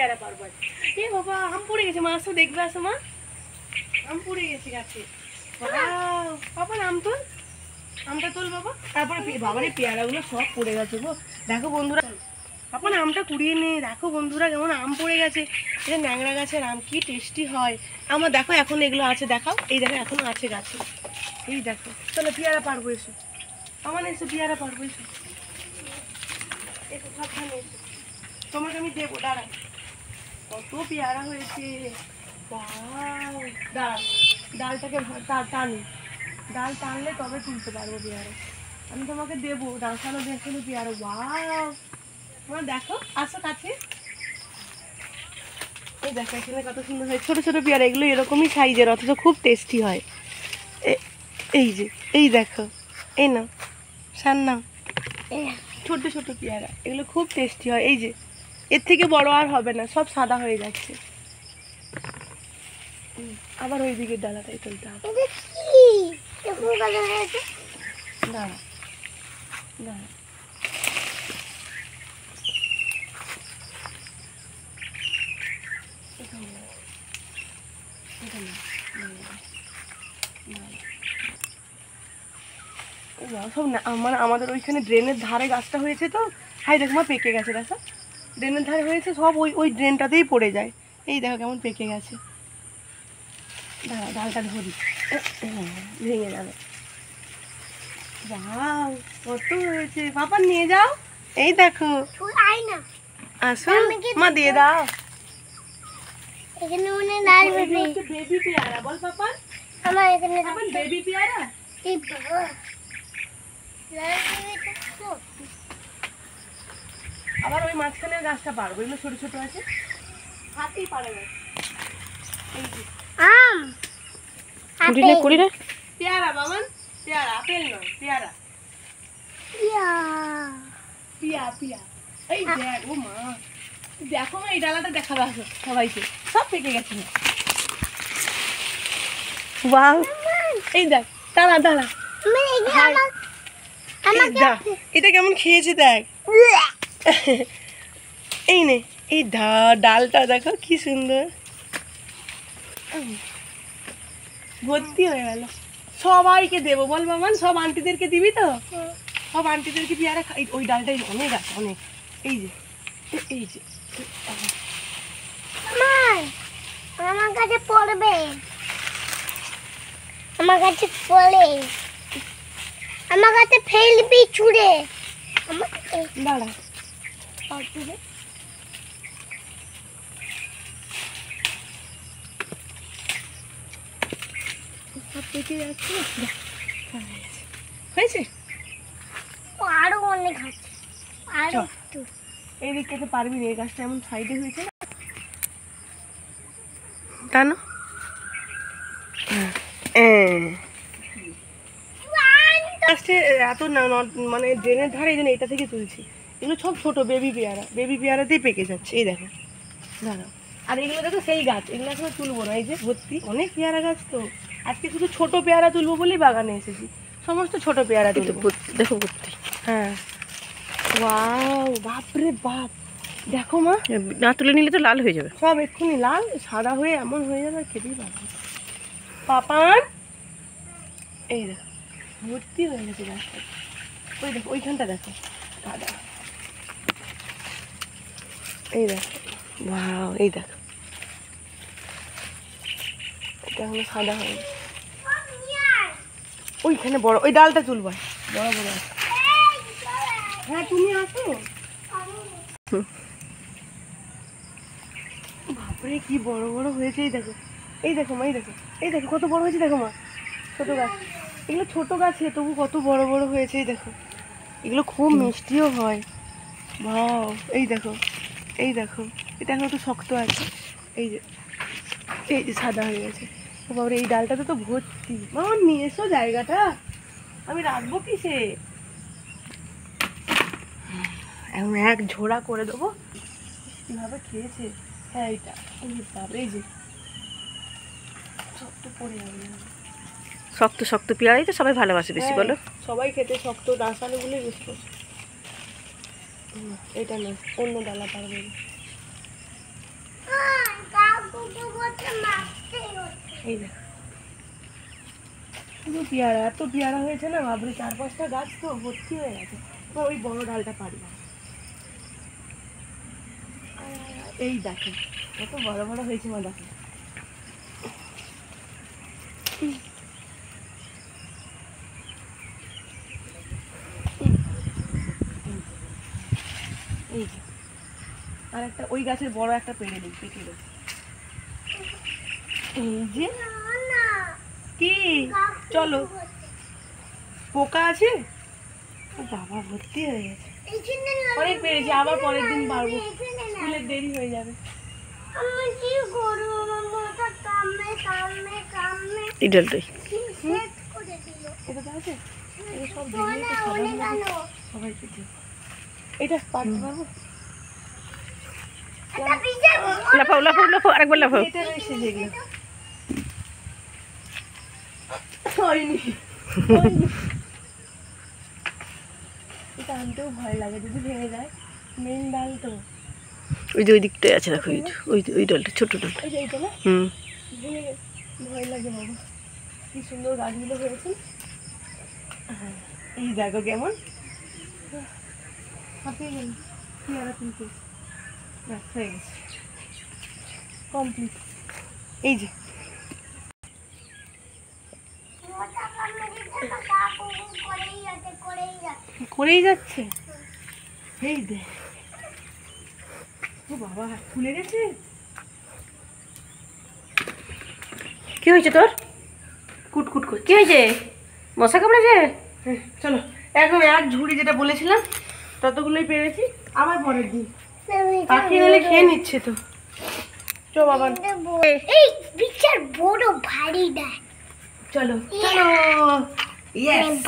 পেয়ারা পারবো। এ বাবা আম পড়ে গেছে, মা আসো দেখবে, আসো মা, আম পড়ে গেছে গাছে। বাবা আম তুল, আমটা তুল বাবা। তারপরে বাবার এই পেয়ারাগুলো সব পড়ে গেছে গো। দেখো বন্ধুরা, আপন আমটা কুড়িয়ে নে। দেখো বন্ধুরা কেমন আম পড়ে গেছে। এটা ন্যাংরা গাছের আম, কি টেস্টি হয়। আমার দেখো এখন এগুলো আছে, দেখাও, এই দেখো এখনো আছে গাছে। এই দেখো, চলো পেয়ারা পারবো, এসো আমার, এসো পেয়ারা পারবো, এসো এসো সাবধানে এসো, তোমাকে আমি দেবো, দাঁড়া। কত পেয়ারা হয়েছে, দাঁড়া, ডালটাকে টানি, ডাল টানলে তবে তুলতে পারবো পেয়ারা। আমি তোমাকে দেবো ডাঁসানো দেখানো পেয়ারা। ওয়াও, তোমরা দেখো, আসো কাছে। এই দেখো এখানে কত সুন্দর হয়, ছোট ছোট পেয়ারা, এগুলো এরকমই সাইজের, অথচ খুব টেস্টি হয়। এই যে, এই দেখো, এই নাও সার নাও, ছোট ছোট পেয়ারা, এগুলো খুব টেস্টি হয়। এই যে এর থেকে বড় আর হবে না, সব সাদা হয়ে যাচ্ছে। আবার ওই দিকের ডালাটাই তুলতে হবে। দাঁড়া দাঁড়া, সব মানে আমাদের ওইখানে ড্রেনের ধারে গাছটা হয়েছে তো, হাই দেখো মা পেকে গেছে, দেখো ড্রেনের ধারে হয়েছে, সব ওই ওই ড্রেনটাতেই পড়ে যায়। এই দেখো কেমন পেকে গেছে। দাঁড়া, ডালটা ধরি, ভেঙে যাবে। বাহ, কত হয়েছে, পাপা নিয়ে যাও। এই দেখো, আসো মা, দিয়ে দাও। বেবি পেয়ারা বল পাপা, আমার এখানে বেবি পেয়ারা। আবার ওই মাঝখানের গাছটা পারবো, এগুলো ছোট ছোট আছে, হাতেই পারা যাচ্ছে। এই যে পেয়ারা বাবান, পেয়ারা, আপেল নয়, পেয়ারা, পিয়া পিয়া। এই দেখ, ও মা দেখো মা, এই ডালাটা দেখাবে আসো সবাইকে, সব পেকে গেছে। ওয়াও, এই দেখ, দাঁড়া দাঁড়া, এটা কেমন খেয়েছে দেখ। এই নে, এই ডালটা দেখো কি সুন্দর, ভর্তি হয়ে গেল। সবাইকে দেবো বল মামান, সব আন্টিদেরকে দিবি তো, সব আন্টিদেরকে পেয়ারা। ওই ডালটাই অনেক আছে, অনেক। এই যে, এই যে আমার কাছে পড়বে, আমার কাছে পড়ে, আমার কাছে ফেলবি ছুঁড়ে। দাঁড়া, হয়েছে, আরো অনেক আছে, আরো একটু। এই দিকটাতে পারবি রে, এই গাছটা এমন সাইডে হয়েছে না, টানো। এত মানে ড্রেনের ধারে, এই জন্য এটা থেকে তুলছি। এগুলো সব ছোট বেবি পেয়ারা, বেবি পেয়ারাতেই পেকে যাচ্ছে। এই দেখো, দাঁড়াও। আর এগুলো দেখো সেই গাছ, এগুলো এখন তুলবো না, এই যে ভর্তি অনেক পেয়ারা গাছ তো। আজকে শুধু ছোট পেয়ারা তুলবো বলেই বাগানে এসেছি, সমস্ত ছোট পেয়ারা তুলবো। দেখো ভর্তি, হ্যাঁ। ওয়াও, বাপরে বাপ, দেখো মা, না তুলে নিলে তো লাল হয়ে যাবে, সব এক্ষুনি লাল সাদা হয়ে এমন হয়ে যাবে, আর খেতেই পারবো। পাপান, এই দেখো ভর্তি হয়ে গেছে গাছটা। ওই দেখো ওইখানটা দেখো সাদা, এই দেখো, ওয়াও, এই দেখো এটা হলো সাদা হয়ে গেছে। ওইখানে বড়, ওই ডালটা তুলবা, বড় বড় আছে। হ্যাঁ তুমি আসো। বাপরে কি বড় বড় হয়েছে, এই দেখো, এই দেখো মা, এই দেখো, এই দেখো কত বড় হয়েছে, দেখো মা, ছোট গাছ, এগুলো ছোট গাছে তবু কত বড় বড় হয়েছে। এই দেখো, এগুলো খুব মিষ্টিও হয়। ভাও, এই দেখো, এই দেখো, এটা এখন একটু শক্ত আছে। এই যে, এই যে সাদা হয়ে গেছে। বাবারে, এই ডালটাতে তো ভর্তি। মামা নিয়ে এসো জায়গাটা, আমি রাখবো কিসে, এখন এক ঝোড়া করে দেবো। কিভাবে খেয়েছে, হ্যাঁ এইটা, এই যে শক্ত পড়ে যাবে, শক্ত শক্ত পেয়ারাই তো সবাই ভালোবাসে বেশি, বলো। সবাই খেতে শক্ত, ডাঁসালো গুলো বেশি করছে। এটা না, অন্য ডালা পারবে। ছোট করতে মারতেই হচ্ছে। এই দেখ শুধু পেয়ারা, এত পেয়ারা হয়েছে না বাবরে, 4-5টা গাছ তো ভর্তি হয়ে গেছে। তো ওই বড় ডালটা পারি না। এই দেখো কত বড় বড় হয়েছে মা, দেখো এই যে আর একটা ওই গাছের বড় একটা পেড়ে নেই, পেকে দেয়। এই যে না না কি চলো, পোকা আছে। ও বাবা ভর্তি হয়ে গেছে, এইখানে অনেক পেরেছি, আবার পরের দিন পারবো, স্কুলের দেরি হয়ে যাবে। আমি কি করবো, আমার মাথা কামড়ে কামড়ে কামড়ে এই ডালটাই শেষ করে দিল। এটা তো আছে, এটা সব না, দিলে তো অনেক সাধারণ আলো। সবাইকে দিই। এটা পারতে পারবো, একটা বিশাল লাফাও লাফাও লাফাও, আরেকবার লাফাও। এটা রয়েছে যেগুলো হয়নি হয়নি। এটা আনতেও ভয় লাগে, যদি ভেঙে যায়। মেন ডাল তো ওই যে ওই দিকটায় আছে, দেখো ওই যে, ওই ডালটা, ছোট ডালটা। ওই যে এইটা না, হুম, ভেঙে গেছে, ভয় লাগে বাবা। কি সুন্দর গাছগুলো হয়েছে। হ্যাঁ, এই দেখো কেমন হাঁপিয়ে গেল পেয়ারা তুলতে। ব্যাস হয়ে গেছে, কমপ্লিট। এই যে মাথা কামড়ে দিচ্ছে, তো গা পুরো করেই যাচ্ছে করেই যাচ্ছে। করেই যাচ্ছে। এই দে, ও বাবা ফুলে গেছে। কি হয়েছে তোর? কুটকুট করছে। কি হয়েছে? মশা কামড়েছে? হ্যাঁ, চলো এখন এক ঝুড়ি যেটা বলেছিলাম ততগুলোই পেরেছি, আবার পরের দিন পাখি হলে খেয়ে নিচ্ছে তো। চ বাবা এই বিশাল বড় ভারী দেয়। চলো চলো, ইয়েস।